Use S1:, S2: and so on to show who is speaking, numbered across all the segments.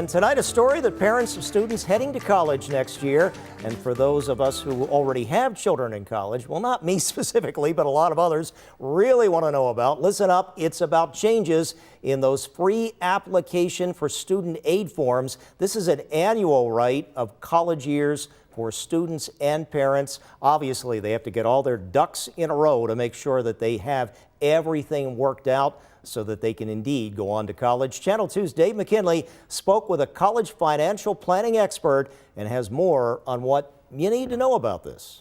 S1: And tonight, a story that parents of students heading to college next year, and for those of us who already have children in college, well, not me specifically, but a lot of others really want to know about. Listen up, it's about changes in those free application for student aid forms. This is an annual right of college years for students and parents. Obviously, they have to get all their ducks in a row to make sure that they have everything worked out so that they can indeed go on to college. Channel 2's Dave McKinley spoke with a college financial planning expert and has more on what you need to know about this.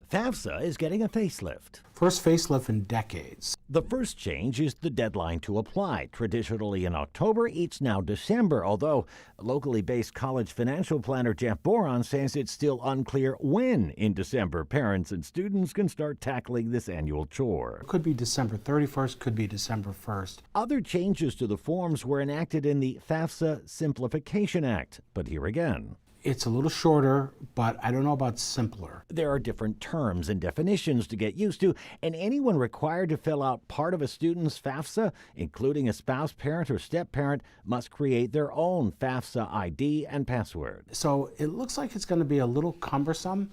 S2: FAFSA is getting a facelift.
S3: First facelift in decades.
S2: The first change is the deadline to apply. Traditionally in October, it's now December, although locally based college financial planner Jeff Boron says it's still unclear when in December parents and students can start tackling this annual chore.
S3: It could be December 31st, could be December 1st.
S2: Other changes to the forms were enacted in the FAFSA Simplification Act, but here again,
S3: it's a little shorter, but I don't know about simpler.
S2: there are different terms and definitions to get used to, and anyone required to fill out part of a student's FAFSA, including a spouse, parent, or step-parent, must create their own FAFSA ID and password.
S3: So it looks like it's going to be a little cumbersome,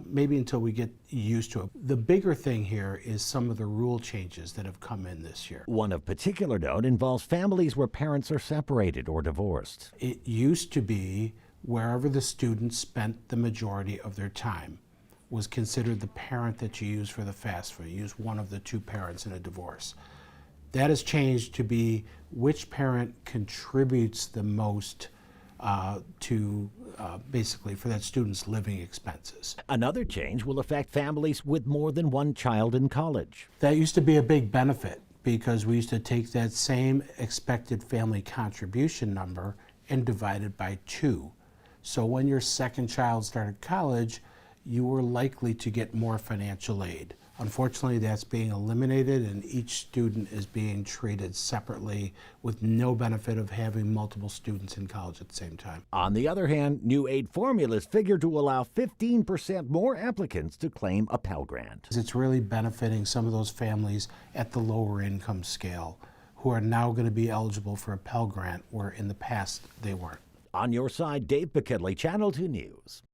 S3: maybe until we get used to it. The bigger thing here is some of the rule changes that have come in this year.
S2: One of particular note involves families where parents are separated or divorced.
S3: It used to be wherever the student spent the majority of their time was considered the parent that you use for the FAFSA. You use one of the two parents in a divorce. That has changed to be which parent contributes the most basically for that student's living expenses.
S2: Another change will affect families with more than one child in college.
S3: That used to be a big benefit because we used to take that same expected family contribution number and divide it by 2. So when your second child started college, you were likely to get more financial aid. Unfortunately, that's being eliminated and each student is being treated separately with no benefit of having multiple students in college at the same time.
S2: On the other hand, new aid formulas figure to allow 15% more applicants to claim a Pell Grant.
S3: It's really benefiting some of those families at the lower income scale who are now going to be eligible for a Pell Grant where in the past they weren't.
S2: On your side, Dave McKinley, Channel 2 News.